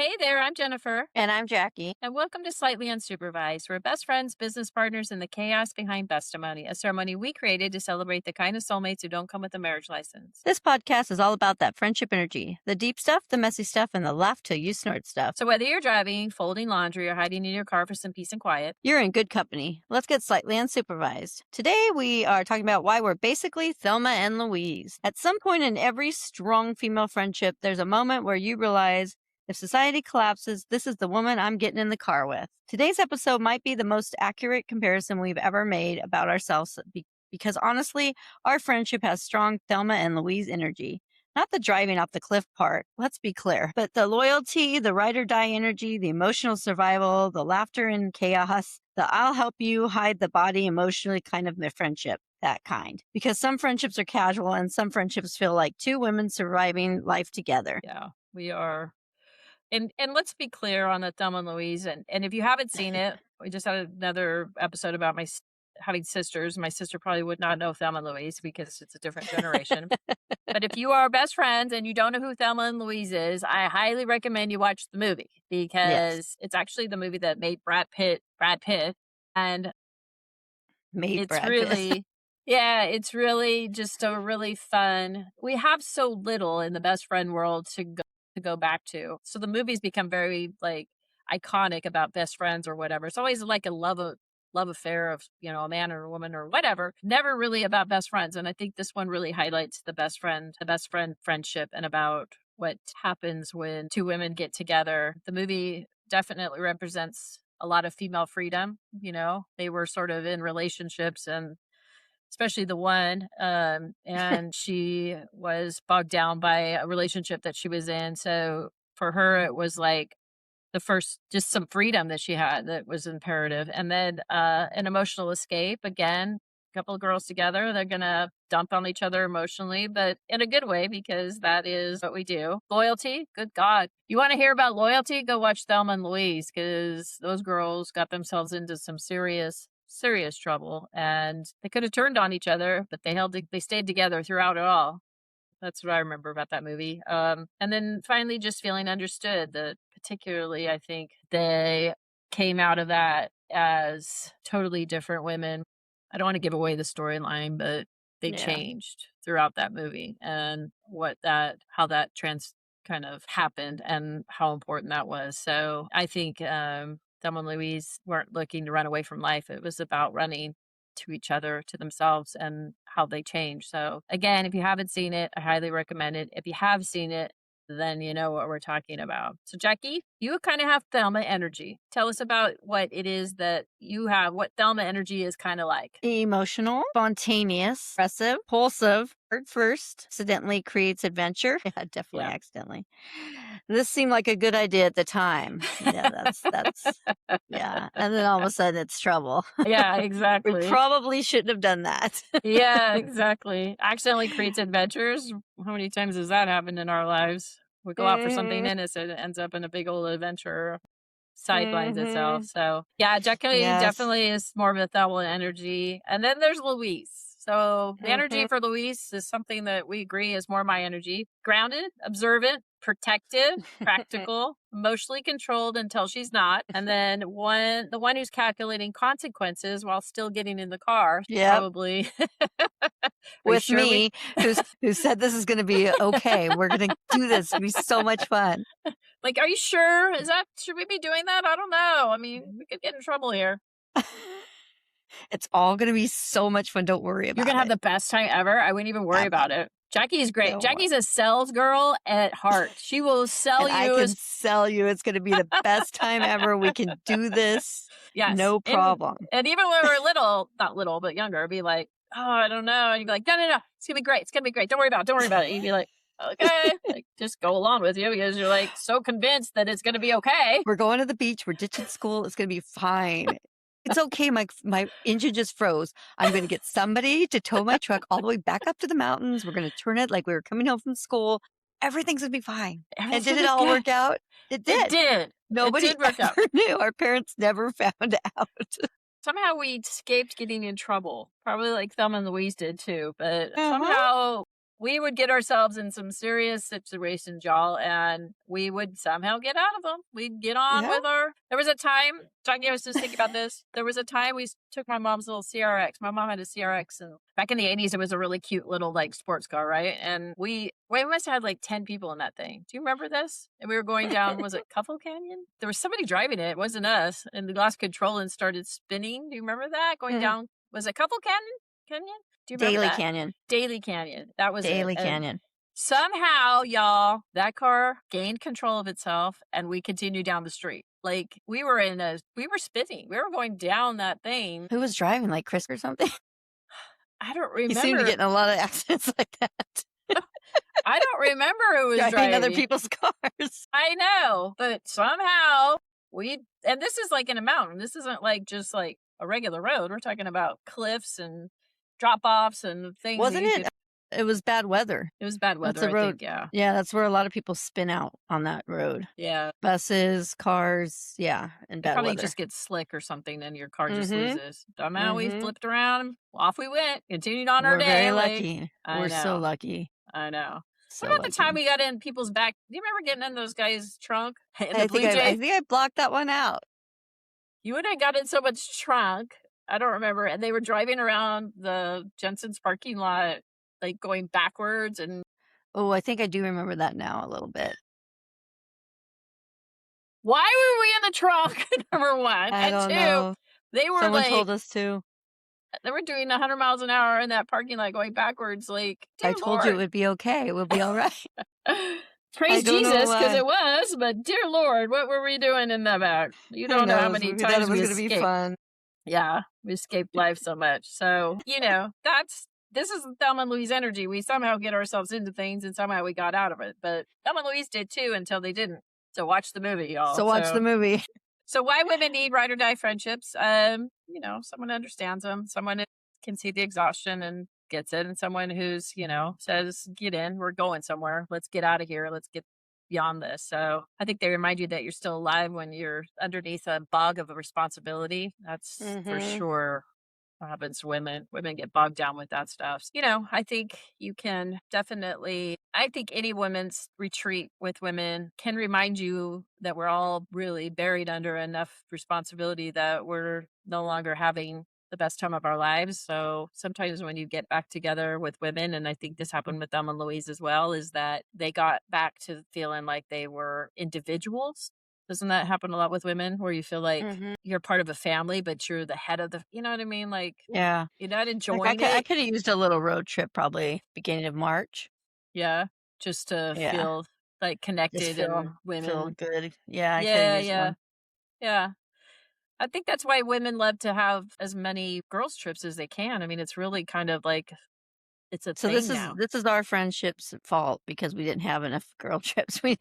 Hey there, I'm Jennifer, And I'm Jackie. and welcome to Slightly Unsupervised. We're best friends, business partners, and the chaos behind Bestimony, a ceremony we created to celebrate the kind of soulmates who don't come with a marriage license. This podcast is all about that friendship energy, the deep stuff, the messy stuff, and the laugh till you snort stuff. So whether you're driving, folding laundry, or hiding in your car for some peace and quiet, You're in good company. Let's get slightly unsupervised. Today we are talking about why we're basically Thelma and Louise. At some point in every strong female friendship, there's a moment where you realize if society collapses, this is the woman I'm getting in the car with. Today's episode might be the most accurate comparison we've ever made about ourselves because honestly, our friendship has strong Thelma and Louise energy. Not the driving off the cliff part, let's be clear, but the loyalty, the ride or die energy, the emotional survival, the laughter and chaos, the I'll help you hide the body emotionally kind of friendship, that kind. Because some friendships are casual and some friendships feel like two women surviving life together. yeah, we are. And let's be clear on the Thelma and Louise. And if you haven't seen it, we just had another episode about having sisters. My sister probably would not know Thelma and Louise because it's a different generation. But if you are best friends and you don't know who Thelma and Louise is, I highly recommend you watch the movie because it's actually the movie that made Brad Pitt, and Made it's Brad Pitt. really, yeah, it's really just a really fun. We have so little in the best friend world to go back to, so the movies become very like iconic about best friends or whatever. It's always like a love affair of a man or a woman or whatever, never really about best friends. And I think this one really highlights the best friend friendship and about what happens when two women get together. The movie definitely represents a lot of female freedom. They were sort of in relationships, and especially the one, and she was bogged down by a relationship that she was in. So for her, it was like the first, just some freedom that she had that was imperative. And then an emotional escape. Again, a couple of girls together, they're going to dump on each other emotionally, but in a good way, because that is what we do. Loyalty, good God. You want to hear about loyalty? Go watch Thelma and Louise, because those girls got themselves into some serious trouble, and they could have turned on each other, but they stayed together throughout it all. That's what I remember about that movie. And then finally just feeling understood, that particularly I think they came out of that as totally different women. I don't want to give away the storyline, but they changed throughout that movie, and how that kind of happened and how important that was. So I think Thelma and Louise weren't looking to run away from life. It was about running to each other, to themselves, and how they change. So again, if you haven't seen it, I highly recommend it. If you have seen it, then you know what we're talking about. So Jackie, you kind of have Thelma energy. Tell us about what it is that you have, what Thelma energy is kind of like. Emotional, spontaneous, expressive, impulsive, heart first, accidentally creates adventure. Yeah, definitely accidentally. This seemed like a good idea at the time. Yeah, that's yeah. And then all of a sudden it's trouble. Yeah, We exactly. probably shouldn't have done that. Yeah, exactly. Accidentally creates adventures. How many times has that happened in our lives? We go out for something innocent, it ends up in a big old adventure, sidelines itself. So yeah, Jackie Yes. definitely is more of a Thelma energy. And then there's Louise. So the energy for Louise is something that we agree is more my energy. Grounded, observant, protective, practical, emotionally controlled until she's not. And then the one who's calculating consequences while still getting in the car. Yep. Probably With me, who said this is going to be okay. We're going to do this. It'll be so much fun. Like, are you sure? Should we be doing that? I don't know. I mean, we could get in trouble here. It's all going to be so much fun. Don't worry about it. You're going to have the best time ever. I wouldn't even worry about it. Jackie's great. Jackie's a sales girl at heart. She will sell you. I can sell you. It's going to be the best time ever. We can do this. Yes. No problem. And even when we're not little, but younger, be like, oh, I don't know. And you'd be like, no. It's going to be great. It's going to be great. Don't worry about it. You'd be like, okay. Like, just go along with you because you're like so convinced that it's going to be okay. We're going to the beach. We're ditching school. It's going to be fine. It's okay. My engine just froze. I'm going to get somebody to tow my truck all the way back up to the mountains. We're going to turn it like we were coming home from school. Everything's going to be fine. And did it all work out? It did. It did. Nobody ever knew. Our parents never found out. Somehow we escaped getting in trouble. Probably like Thelma and Louise did too. But somehow we would get ourselves in some serious situations, y'all, and we would somehow get out of them. We'd get on Yeah. with there was a time, Jackie, I was just thinking about this. There was a time we took my mom's little CRX. My mom had a CRX, and back in the 80s, it was a really cute little like sports car, right? And we must have had like 10 people in that thing. Do you remember this? And we were going down, was it Cuffle Canyon? There was somebody driving it. It wasn't us. And we lost control and started spinning. Do you remember that? Going down, was it Cuffle Canyon? Canyon? Do you remember Daily that? Canyon. Daily Canyon. That was Daily it. And Canyon. somehow, y'all, that car gained control of itself and we continued down the street. Like we were spinning. We were going down that thing. Who was driving, like Chris or something? I don't You seem to remember. get in a lot of accidents like that. I don't remember who was Driving other driving. people's cars. I know, but somehow and this is like in a mountain. This isn't like just like a regular road. We're talking about cliffs and drop offs and things. Wasn't it? It was bad weather. It was bad weather, That's the I road. think, yeah. Yeah, that's where a lot of people spin out on that road. Yeah. Buses, cars, yeah, and bad Probably weather. just gets slick or something and your car just loses. Somehow we flipped around, off we went, continued on our We're day. very like, lucky. I We're know. so lucky. I know. So what about lucky. the time we got in people's back? Do you remember getting in those guys' trunk? In the I Blue think Jay? I think I blocked that one out. You wouldn't have got in so much trunk. I don't remember. And they were driving around the Jensen's parking lot, like going backwards. And Oh, I think I do remember that now a little bit. why were we in the trunk? Number one. I And don't two, know. they were Someone like, told us to. they were doing 100 miles an hour in that parking lot going backwards. Like, dear I told you it would be okay. It would be all right. Praise don't know Jesus, because why. it was, but dear Lord, what were we doing in the back? You don't know how many We thought times it was we going to be escaped. fun. Yeah, we escaped life so much. So, this is Thelma and Louise energy. We somehow get ourselves into things and somehow we got out of it. But Thelma and Louise did too until they didn't. So watch the movie, y'all. So watch the movie. So why women need ride or die friendships? Someone who understands them, someone who can see the exhaustion and gets it, and someone who's, says, get in, we're going somewhere. Let's get out of here. Let's get beyond this. So I think they remind you that you're still alive when you're underneath a bog of a responsibility. That's for sure what happens to women. Women get bogged down with that stuff. I think you can definitely, I think any women's retreat with women can remind you that we're all really buried under enough responsibility that we're no longer having the best time of our lives. So sometimes when you get back together with women, and I think this happened with Thelma and Louise as well, is that they got back to feeling like they were individuals. Doesn't that happen a lot with women where you feel like you're part of a family, but you're the head of the, you know what I mean? Like, yeah, you're not enjoying like it. I could have used a little road trip probably beginning of March. Yeah. Just to feel like connected and women. Feel good. Yeah. I could Yeah. have used one. Yeah. I think that's why women love to have as many girls trips as they can. I mean, it's really kind of like, it's a thing now. This is our friendship's fault because we didn't have enough girl trips. We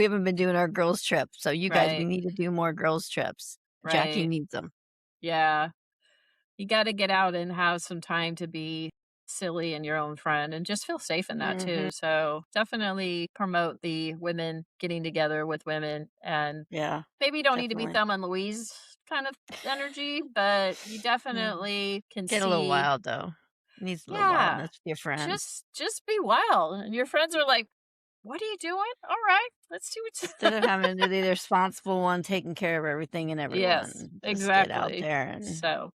haven't been doing our girls trip. So you guys, we need to do more girls trips. Right. Jackie needs them. Yeah. You got to get out and have some time to be silly and your own friend and just feel safe in that too. So definitely promote the women getting together with women, and maybe you don't need to be Thelma and Louise kind of energy, but you definitely can get a little wild though. It needs a little wildness with your friends. Just be wild, and your friends are like, what are you doing? All right, let's see what's instead of having to be the responsible one taking care of everything and everyone. Yes, exactly. Get out there and so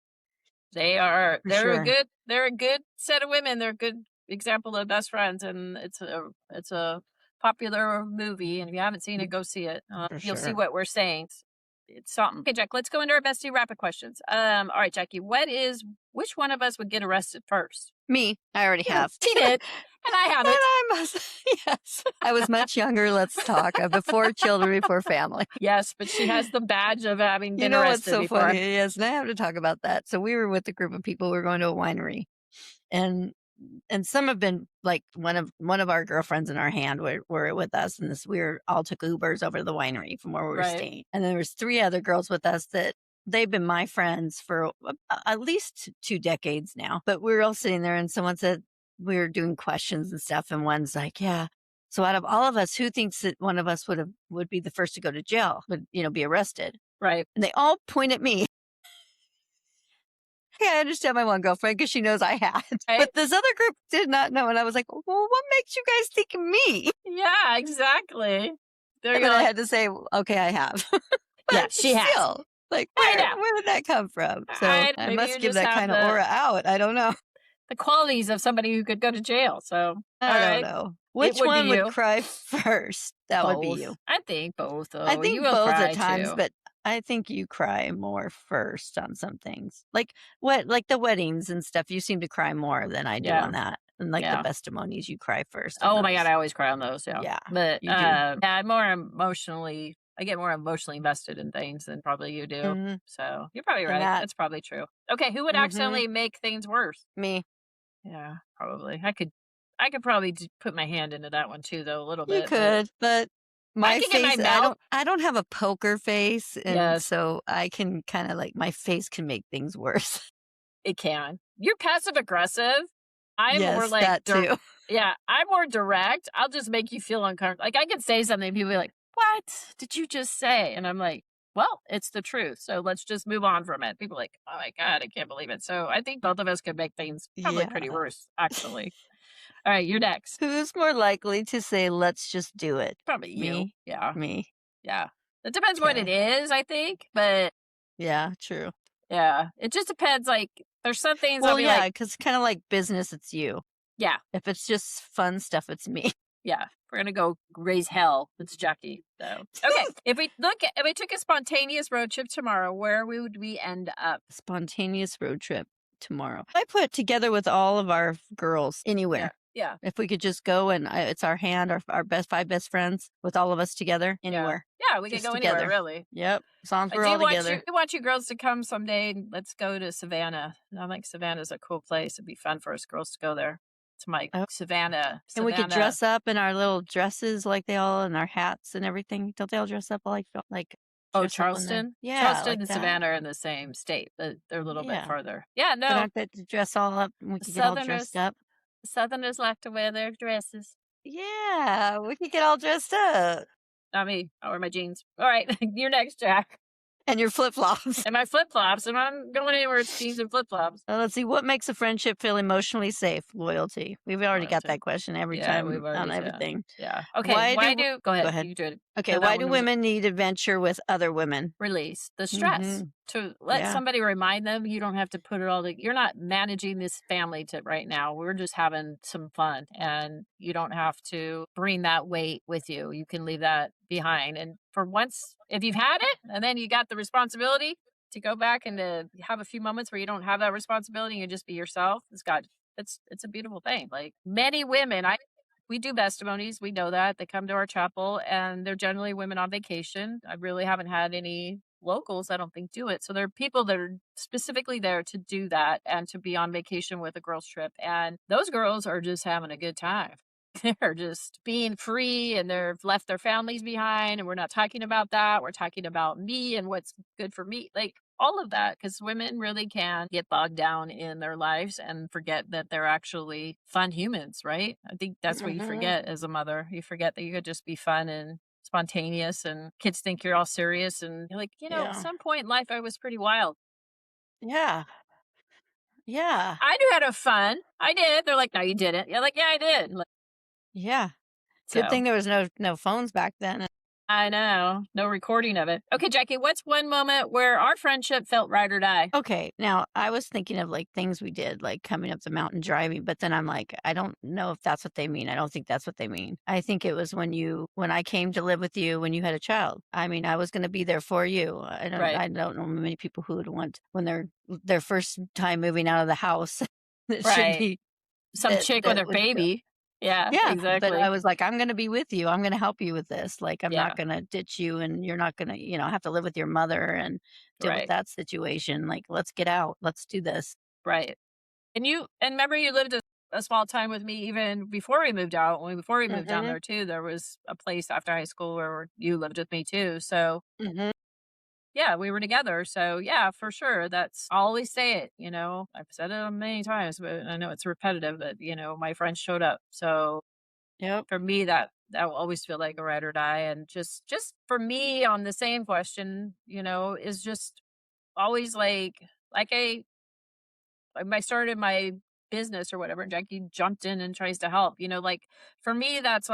they're a good set of women. They're a good example of best friends, and it's a popular movie, and if you haven't seen it, go see it. You'll see what we're saying. It's something. Okay, Jack, let's go into our bestie rapid questions. All right, Jackie, which one of us would get arrested first? Me. I already have. She did. And I haven't. And I must. Yes. I was much younger. Let's talk. Before children, before family. Yes, but she has the badge of having been arrested what's so before. Funny? Yes, and I have to talk about that. So we were with a group of people. We were going to a winery, and some have been like one of our girlfriends in our hand were with us, and we all took Ubers over to the winery from where we were staying. And there was 3 other girls with us that they've been my friends for at least 2 decades now. But we were all sitting there, and someone said, we were doing questions and stuff, and one's like, yeah, so out of all of us, who thinks that one of us would be the first to go to jail, would be arrested? Right. And they all point at me. okay, I understand my one girlfriend because she knows I had. Right? But this other group did not know. And I was like, well, what makes you guys think of me? Yeah, exactly. There And you're then I like, had to say, okay, I have. yeah, But she has. still, like, I know. where did that come from? So I I maybe must you give just that have kind of aura out. I don't know. the qualities of somebody who could go to jail. So, all I don't right, know. it Which would be one would you. cry first? That would be Both. you. I think both, I though. You think will both at cry times, too. but I think you cry more first on some things. Like the weddings and stuff, you seem to cry more than I do Yeah. on that. And like the Yeah. testimonies, you cry first on Oh my God, those. I always cry on those. Yeah. Yeah, But you do. yeah, I get more emotionally invested in things than probably you do. Hmm. So you're probably And right. that, That's probably true. Okay. Who would hmm accidentally make things worse? me, Yeah, probably. I could probably put my hand into that one too, though, a little you bit, but could, but I my can get my face, mouth. I don't have a poker face. And Yes, so I can kind of like, my face can make things worse. it can. You're passive aggressive. I'm more Yes, like, that too. yeah, I'm more direct. I'll just make you feel uncomfortable. Like I could say something, and people be like, "What did you just say?" And I'm like, "Well, it's the truth. So let's just move on from it." People are like, "Oh my God, I can't believe it." So I think both of us could make things probably pretty Yeah. worse, actually. All right, you're next. Who's more likely to say, let's just do it? Probably you. Me? Yeah, Me. yeah. It depends what it Okay. is, I think, but Yeah, true. yeah, it just depends. Like, there's some things I'll Well, be yeah, like, because kind of like business, it's you. yeah, If it's just fun stuff, it's me. yeah, we're gonna go raise hell. It's Jackie. So, okay, if we took a spontaneous road trip tomorrow, where would we end up? Spontaneous road trip tomorrow. I put together with all of our girls Yeah, anywhere. yeah, If we could just go and it's our hand, our best five best friends with all of us together yeah, anywhere, yeah. We could just go anywhere, together. really. Yep. As long as I we're do all want you. together. I want you girls to come someday. And let's go to Savannah. I think Savannah's a cool place. It'd be fun for us girls to go there. It's my Oh, Savannah. and we could Savannah. dress up in our little dresses like they all and our hats and everything. Don't they all dress up like Oh, dress up when they're Charleston. yeah, Charleston like and that. Savannah are in the same state, but they're a little bit Yeah. farther. Yeah, But no. aren't they to dress all up and we could get all dressed Southerners up? Southerners like to wear their dresses. Yeah, we could get all dressed up. Not me. I wear my jeans. All right, you're next, Jack. And your flip flops. And my flip flops. And I'm going anywhere it's jeans and flip flops. Let's see. What makes a friendship feel emotionally safe? Loyalty. We've already got Loyalty. that question every Yeah, time we've on already said. everything. Yeah. Okay. Why Why do do go go ahead? ahead. You do it. Okay, No, that why do one was women need adventure with other women? release the Mm-hmm. stress to let Yeah. somebody remind them you don't have to put it all you're not managing this family to right now, we're just having some fun, and you don't have to bring that weight with you. You can leave that behind, and for once, if you've had it and then you got the responsibility to go back and to have a few moments where you don't have that responsibility and you just be yourself, it's a beautiful thing. Like many women, I we do testimonies. We know that they come to our chapel, and they're generally women on vacation. I really haven't had any locals, I don't think, do it. So there are people that are specifically there to do that and to be on vacation with a girls' trip. And those girls are just having a good time. They're just being free and they've left their families behind. And we're not talking about that. We're talking about me and what's good for me. Like all of that, because women really can get bogged down in their lives and forget that they're actually fun humans, right? I think that's what you Hmm. forget as a mother. You forget that you could just be fun and spontaneous, and kids think you're all serious. And you're like, at Yeah. some point in life, I was pretty wild. Yeah. Yeah. I knew how to have fun. I did. They're like, no, you didn't. You're like, yeah, I did. Like, Yeah. Good so thing there was no phones back then. I know. No recording of it. Okay, Jackie, what's one moment where our friendship felt right or die? Okay, now I was thinking of like things we did, like coming up the mountain driving, but then I'm like, I don't know if that's what they mean. I don't think that's what they mean. I think it was when I came to live with you when you had a child. I mean, I was going to be there for you. Right. I don't know many people who would want when their first time moving out of the house. That should Right. be Some chick with that her would feel baby. Yeah, yeah, but I exactly. was like, I'm going to be with you. I'm going to help you with this. Like, I'm not Yeah, going to ditch you and you're not going to, have to live with your mother and deal with right. that situation. Like, let's get out. Let's do this. Right. And remember you lived a small time with me even before we moved out. Before we moved down Mhm. there too, there was a place after high school where you lived with me too. So Mhm. yeah, we were together. So yeah, for sure. I'll always say it, I've said it many times, but I know it's repetitive, but my friends showed up. So Yep. for me, that will always feel like a ride or die. And just for me on the same question, is just always like I started my business or whatever, and Jackie jumped in and tries to help. Like for me, that's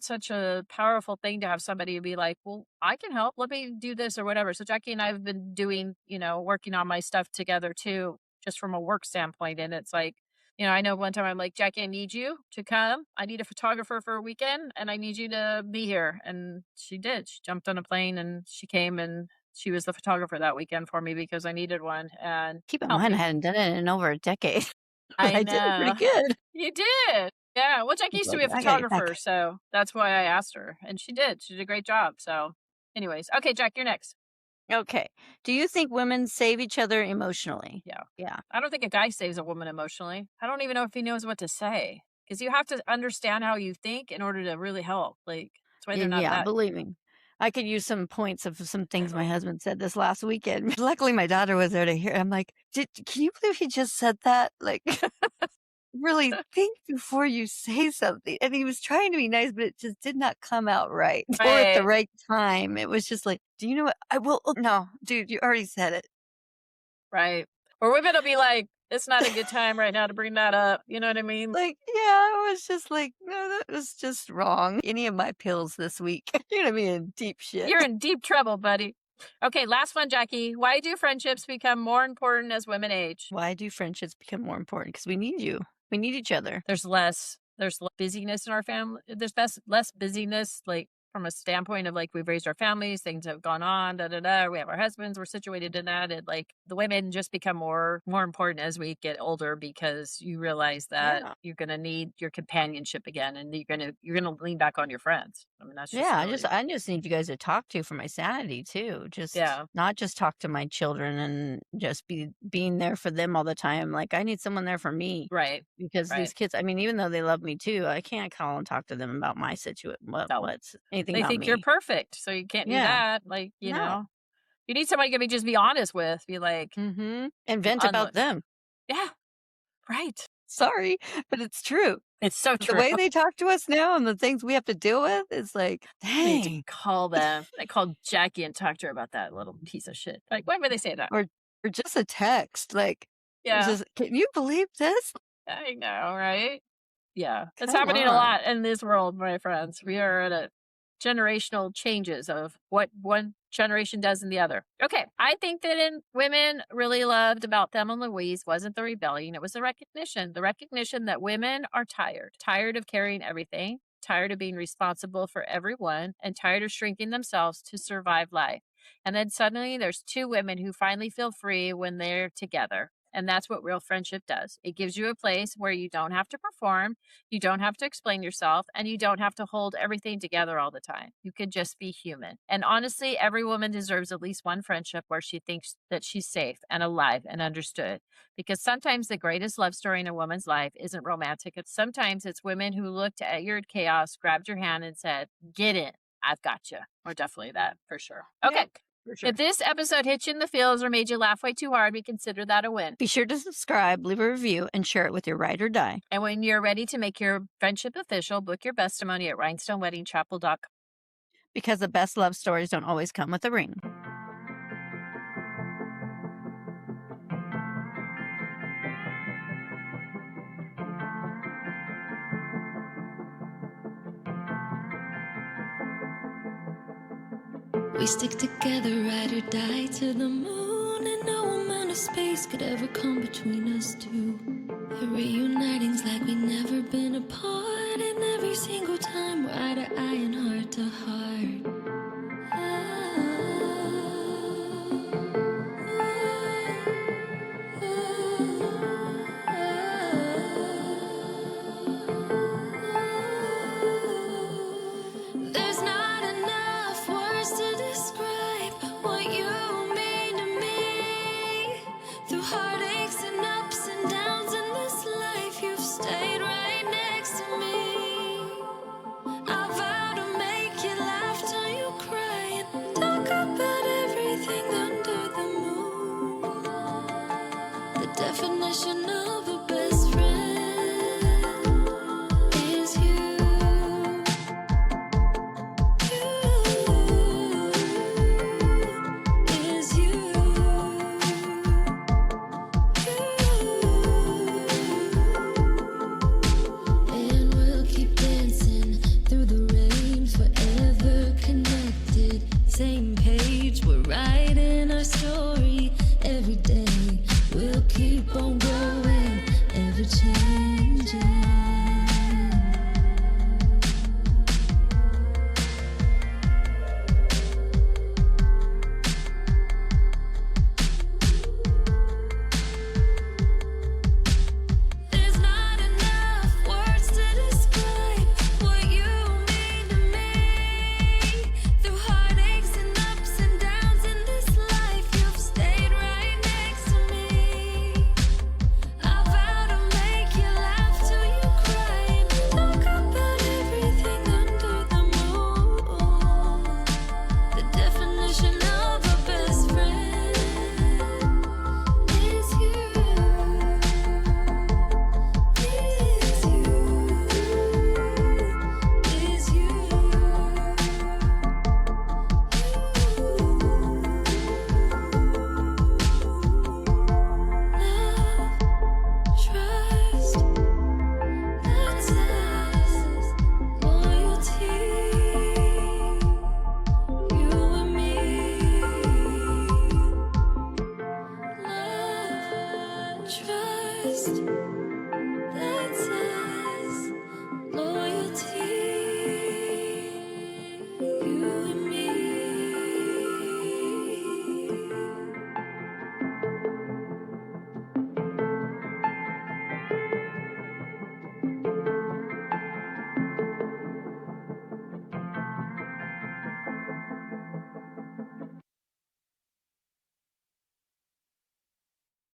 such a powerful thing to have somebody be like, well, I can help. Let me do this or whatever. So Jackie and I have been doing, working on my stuff together too, just from a work standpoint. And it's like, I know one time I'm like, Jackie, I need you to come. I need a photographer for a weekend and I need you to be here. And she did. She jumped on a plane and she came and she was the photographer that weekend for me because I needed one and Keep in helped mind, I me. hadn't done it in over a decade, but I I did it pretty know. good. You did. Yeah, well, Jackie It's used to like, be a I gotta get back. photographer, so that's why I asked her, and she did. She did a great job. So, anyways, okay, Jack, you're next. Okay. Do you think women save each other emotionally? Yeah, Yeah. I don't think a guy saves a woman emotionally. I don't even know if he knows what to say because you have to understand how you think in order to really help. Like that's why they're And not yeah, that. believe me, I could use some points of some things my husband said this last weekend. Luckily, my daughter was there to hear. I'm like, can you believe he just said that? Like, really think before you say something. And he was trying to be nice, but it just did not come out right or at the Right, right time. It was just like, do you know what? I will. Oh, no, dude, you already said it. right. Or women will be like, "It's not a good time right now to bring that up." You know what I mean? Like, yeah, I was just like, no, that was just wrong. Any of my pills this week, you're gonna be in deep shit. You're in deep trouble, buddy. Okay, last one, Jackie. Why do friendships become more important as women age? Why do friendships become more important? Because we need you. We need each other. There's less busyness in our family. There's less busyness, like from a standpoint of like we've raised our families, things have gone on, da da da. We have our husbands, we're situated in that, and like the women just become more important as we get older because you realize that Yeah. you're gonna need your companionship again, and you're gonna lean back on your friends. I mean, that's Yeah, just I just really I just need you guys to talk to for my sanity too. Just yeah, not just talk to my children and just being there for them all the time. Like I need someone there for me right, because right. these kids, I mean, even though they love me too, I can't call and talk to them about my situation, No, what's anything they about think you're me. perfect, so you can't do Yeah. that. Like No. you need somebody you can just be honest with. Be like, And vent unlike, about them. yeah, right. Sorry, but it's true. It's so The true. way they talk to us now and the things we have to deal with is like, I need to dang. call them. I called Jackie and talked to her about that little piece of shit. Like, why would they say that? Or or just a text. Like it's Yeah, just, can you believe this? I know, right? Yeah, it's Come happening a on. lot in this world, my friends. We are at a generational changes of what one generation does in the other. Okay, I think that in women really loved about Thelma Louise wasn't the rebellion, it was the recognition that women are tired of carrying everything, tired of being responsible for everyone, and tired of shrinking themselves to survive life. And then suddenly there's two women who finally feel free when they're together. And that's what real friendship does. It gives you a place where you don't have to perform, you don't have to explain yourself, and you don't have to hold everything together all the time. You can just be human. And honestly, every woman deserves at least one friendship where she thinks that she's safe and alive and understood. Because sometimes the greatest love story in a woman's life isn't romantic. Sometimes it's women who looked at your chaos, grabbed your hand, and said, "Get in. I've got you." Or definitely that for sure. Yeah, Okay. for sure. If this episode hit you in the feels or made you laugh way too hard, we consider that a win. Be sure to subscribe, leave a review, and share it with your ride or die. And when you're ready to make your friendship official, book your testimony at rhinestoneweddingchapel.com. Because the best love stories don't always come with a ring. We stick together, ride or die to the moon, and no amount of space could ever come between us two. And reuniting's like we never been apart, and every single time we're eye to eye and heart to heart. There's not enough words to describe what you mean to me. Through heartaches and ups and downs in this life, you've stayed right next to me. I vow to make you laugh till you cry and talk about everything under the moon. The definition of a best friend is you. Is you. same page.